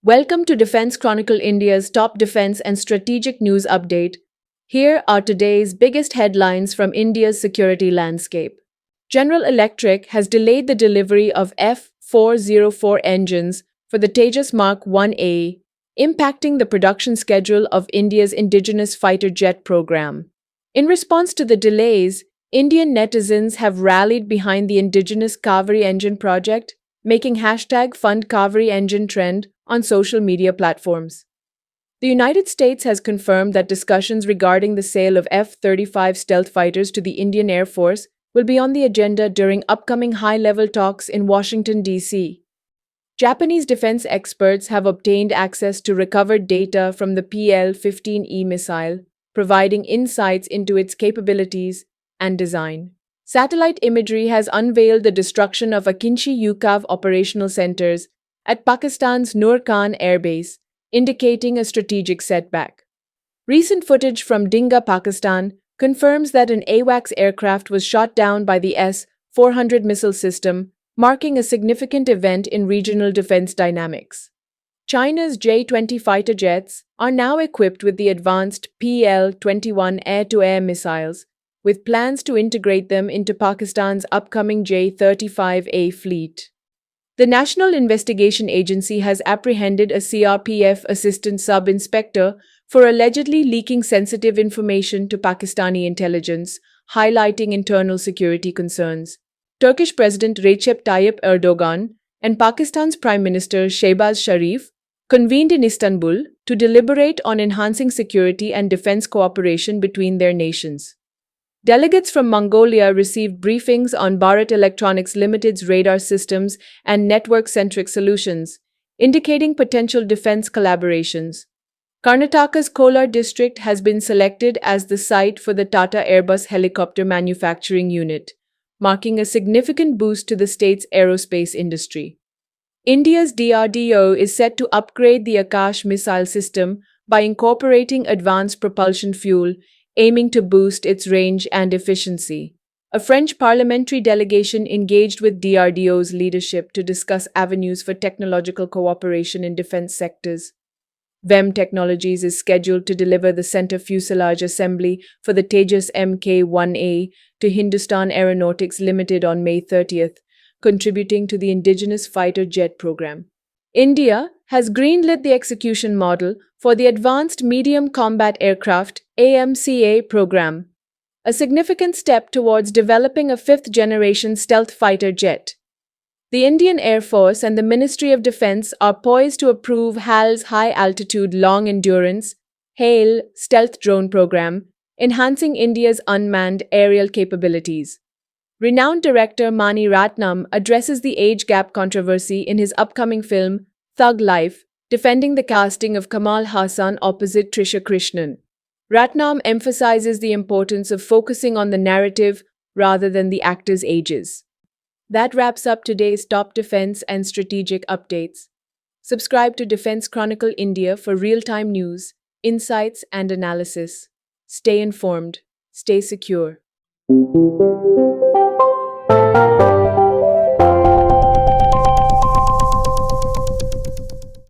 Welcome to Defense Chronicle India's top defense and strategic news update. Here are today's biggest headlines from India's security landscape. General Electric has delayed the delivery of F404 engines for the Tejas Mark 1A, impacting the production schedule of India's indigenous fighter jet program. In response to the delays, Indian netizens have rallied behind the indigenous Kaveri engine project, making #Fund Kaveri engine trend on social media platforms. The United States has confirmed that discussions regarding the sale of F-35 stealth fighters to the Indian Air Force will be on the agenda during upcoming high-level talks in Washington, D.C. Japanese defense experts have obtained access to recovered data from the PL-15E missile, providing insights into its capabilities and design. Satellite imagery has unveiled the destruction of Akinci UCAV operational centers at Pakistan's Nur Khan Air Base, indicating a strategic setback. Recent footage from Dinga, Pakistan, confirms that an AWACS aircraft was shot down by the S-400 missile system, marking a significant event in regional defense dynamics. China's J-20 fighter jets are now equipped with the advanced PL-21 air-to-air missiles, with plans to integrate them into Pakistan's upcoming J-35A fleet. The National Investigation Agency has apprehended a CRPF assistant sub-inspector for allegedly leaking sensitive information to Pakistani intelligence, highlighting internal security concerns. Turkish President Recep Tayyip Erdogan and Pakistan's Prime Minister Shehbaz Sharif convened in Istanbul to deliberate on enhancing security and defense cooperation between their nations. Delegates from Mongolia received briefings on Bharat Electronics Limited's radar systems and network-centric solutions, indicating potential defense collaborations. Karnataka's Kolar district has been selected as the site for the Tata Airbus helicopter manufacturing unit, marking a significant boost to the state's aerospace industry. India's DRDO is set to upgrade the Akash missile system by incorporating advanced propulsion fuel, aiming to boost its range and efficiency. A French parliamentary delegation engaged with DRDO's leadership to discuss avenues for technological cooperation in defense sectors. VEM Technologies is scheduled to deliver the center fuselage assembly for the Tejas Mk-1A to Hindustan Aeronautics Limited on May 30th, contributing to the indigenous fighter jet program. India has greenlit the execution model for the Advanced Medium Combat Aircraft AMCA program, a significant step towards developing a fifth-generation stealth fighter jet. The Indian Air Force and the Ministry of Defense are poised to approve HAL's High-Altitude Long-Endurance HALE stealth drone program, enhancing India's unmanned aerial capabilities. Renowned director Mani Ratnam addresses the age gap controversy in his upcoming film Thug Life, defending the casting of Kamal Hassan opposite Trisha Krishnan. Ratnam emphasizes the importance of focusing on the narrative rather than the actors' ages. That wraps up today's top defense and strategic updates. Subscribe to Defense Chronicle India for real-time news, insights, and analysis. Stay informed, stay secure.